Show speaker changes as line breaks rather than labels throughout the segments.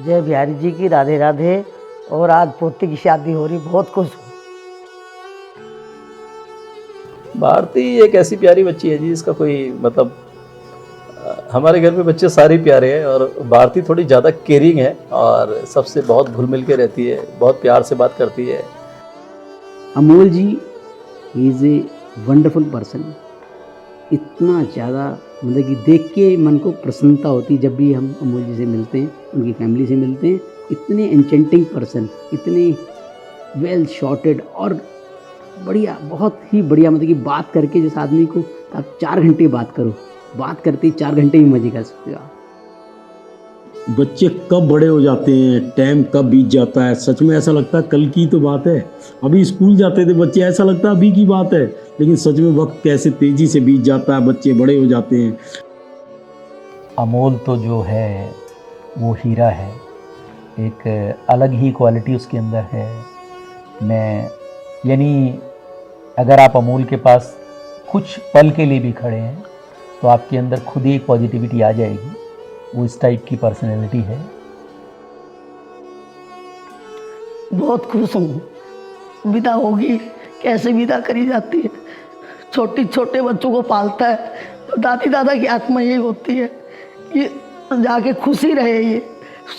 जय बिहारी जी की राधे राधे। और आज पोती की शादी हो रही, बहुत खुश हूँ।
भारती एक ऐसी प्यारी बच्ची है जी, इसका कोई मतलब हमारे घर में बच्चे सारे प्यारे हैं और भारती थोड़ी ज़्यादा केयरिंग है और सबसे बहुत घुल मिल के रहती है, बहुत प्यार से बात करती है।
अमोल जी इज़ ए वंडरफुल पर्सन। इतना ज़्यादा मतलब कि देख के मन को प्रसन्नता होती जब भी हम अमोल जी से मिलते हैं, उनकी फैमिली से मिलते हैं। इतने एन्चेंटिंग पर्सन, इतने वेल शॉर्टेड और बढ़िया, बहुत ही बढ़िया। मतलब कि बात करके जिस आदमी को आप 4 घंटे बात करो, बात करते ही 4 घंटे भी मजे कर सकते हो आप।
बच्चे कब बड़े हो जाते हैं, टाइम कब बीत जाता है, सच में ऐसा लगता है कल की तो बात है। अभी स्कूल जाते थे बच्चे, ऐसा लगता है अभी की बात है, लेकिन सच में वक्त कैसे तेजी से बीत जाता है, बच्चे बड़े हो जाते हैं।
अमोल तो जो है वो हीरा है, एक अलग ही क्वालिटी उसके अंदर है। मैं यानी अगर आप अमोल के पास कुछ पल के लिए भी खड़े हैं तो आपके अंदर खुद ही एक पॉजिटिविटी आ जाएगी। वो इस टाइप की पर्सनैलिटी है।
बहुत खुश हूँ। विदा होगी, कैसे विदा करी जाती है। छोटे बच्चों को पालता है तो दादी दादा की आत्मा यही होती है कि जाके खुशी रहे, ये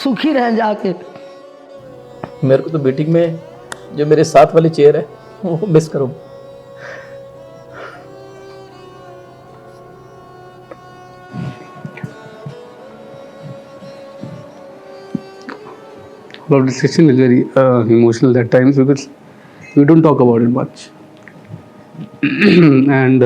सुखी रहे जाके।
मेरे को तो मीटिंग में जो मेरे साथ वाली चेयर है वो मिस करूँ।
Our discussion is very emotional at times because we don't talk about it much, and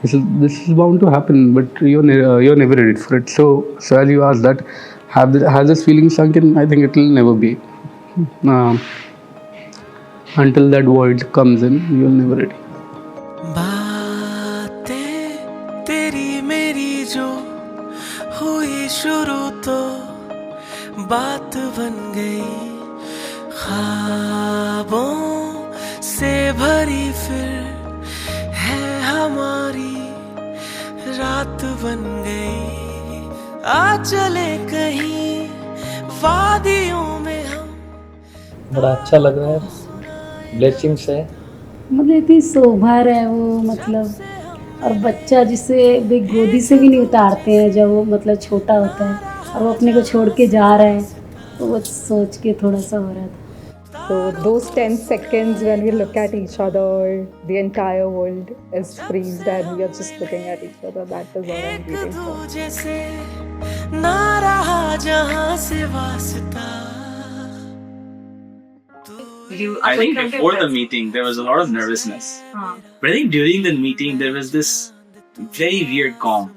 this is bound to happen. But you're never ready for it. So as you asked that, has this feeling sunk in? I think it will never be. Until that void comes in, you're never ready.
बातें तेरी मेरी जो हुई शुरू तो बात बन गई, ख्वाबों से भरी फिर है हमारी रात बन गई। आ चले कहीं वादियों में हम।
बड़ा अच्छा लग रहा है, ब्लेसिंग्स है।
मतलब इतनी सोभर है वो, मतलब और बच्चा जिसे वे गोदी से भी नहीं उतारते हैं जब वो मतलब छोटा होता है और वो अपने को छोड़ के जा रहा है, तो वो सोच के थोड़ा सा हो रहा था।
So those 10 seconds when we look at each other, the entire world is freezed and we are just looking at each other. That is what I'm waiting for.
जैसे ना रहा जहां से वास्ता।
I think before the meeting there was a lot of nervousness. But I think during the meeting there was this very weird calm,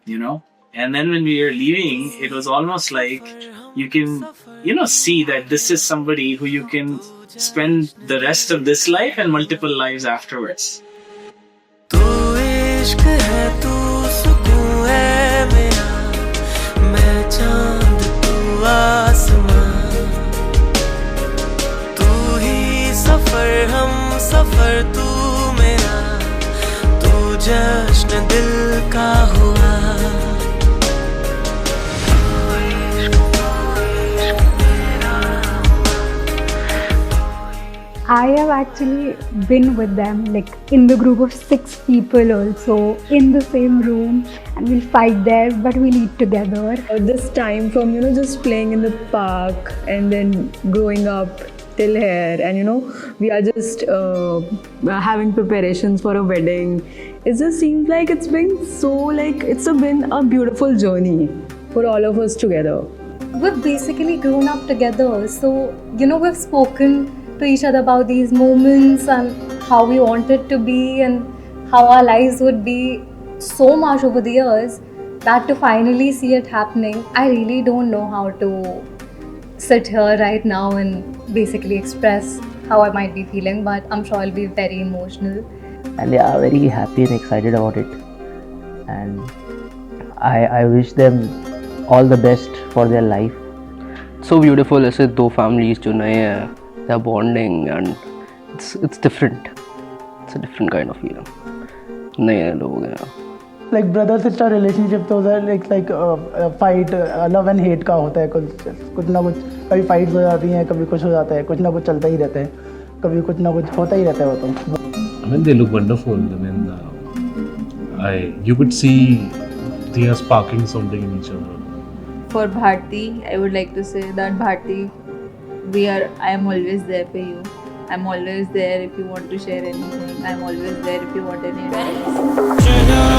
you know? And then when we were leaving, it was almost like you can, see that this is somebody who you can spend the rest of this life and multiple lives afterwards.
तू इश्क है, तू सुकून है मेरा, मैं चांद तू आसमां, सफर हम सफर तू मेरा, तू जश्न दिल का हुआ।
I have actually been with them, like in the group of 6 people also, in the same room, and we'll fight there, but we'll eat together.
This time from just playing in the park and then growing up till here, and we are just having preparations for a wedding. It just seems like it's been so, like it's been a beautiful journey for all of us together.
We've basically grown up together, so we've spoken to each other about these moments and how we want it to be and how our lives would be so much over the years, that to finally see it happening, I really don't know how to sit here right now and basically express how I might be feeling, but I'm sure I'll be very emotional.
And they are very happy and excited about it. And I wish them all the best for their life.
So beautiful. ऐसे दो families जो नए हैं, they are bonding and it's different. It's a different kind of feeling. नए लोग हैं,
like brother sister relationship तो like fight love and hate का होता है, कुछ ना कुछ, कभी fights हो जाती हैं, कभी कुछ हो जाता है, कुछ ना कुछ चलता ही रहता है, कभी कुछ ना कुछ होता ही रहता है वो तो.
I mean, they look wonderful. I mean, you could see they are sparking something in each other.
For Bharti, I would like to say that Bharti, I am always there for you. I'm always there if you want to share anything. I'm always there if you want any advice.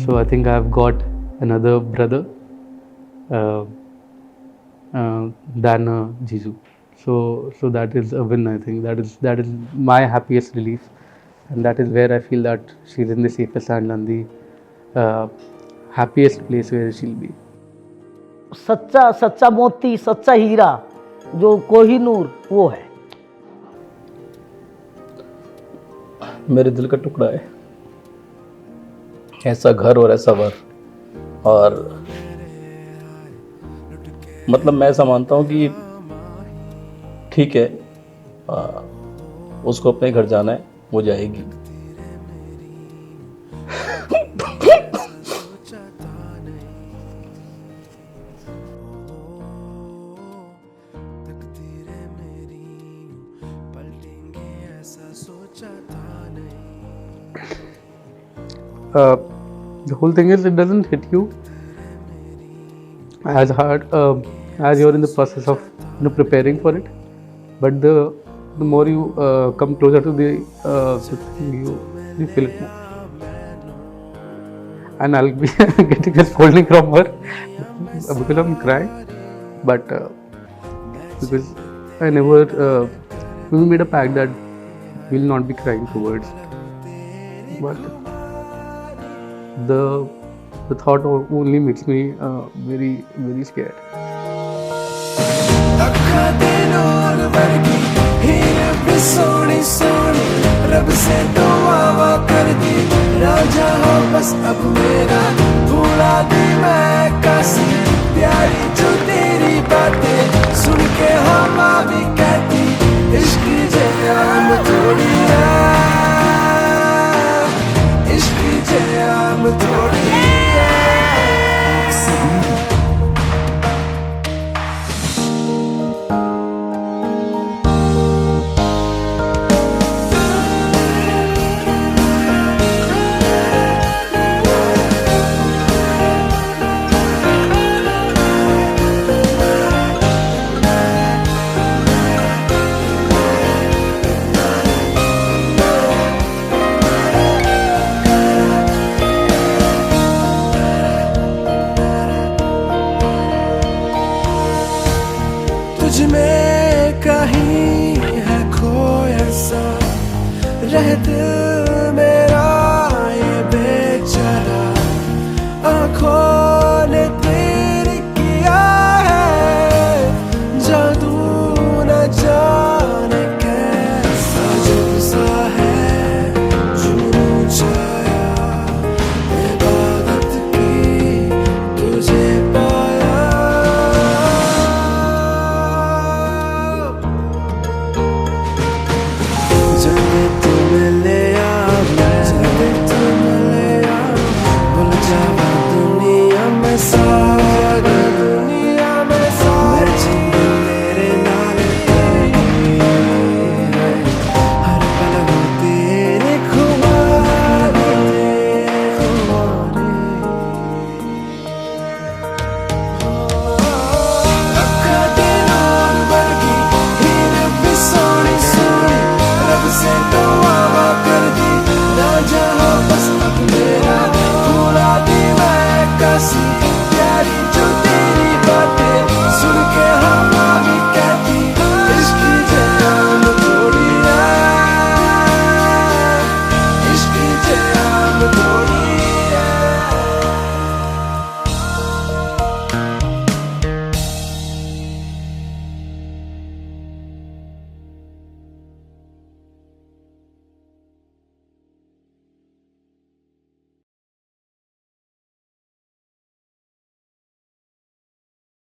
So I think I've got another brother than Jizu. So that is a win. I think that is my happiest relief, and that is where I feel that she's in the safest hand and the happiest place where she'll be.
सच्चा मोती, सच्चा हीरा जो कोहिनूर वो है.
मेरे दिल का टुकड़ा है, ऐसा घर और ऐसा वर. और मतलब मैं ऐसा मानता हूँ कि ठीक है, उसको अपने घर जाना है, वो जाएगी.
The whole thing is, it doesn't hit you as hard as you're in the process of preparing for it, but the more you come closer to the thing, you feel it more. And I'll be getting a scolding from her because I'm crying, but because I never we made a pact that we'll not be crying towards it. But the thought only makes me very, very scared.
रब से दुआ कर दी, राजा हो बस अब मेरा, भूला दी मैं काशी प्यारी जो तेरी बातें सुन के हवा भी कहती, इश्क जयाम थोड़ी है, इश्क जयाम थोड़ी है. तुझमें कहीं है खोया सा, रह दिल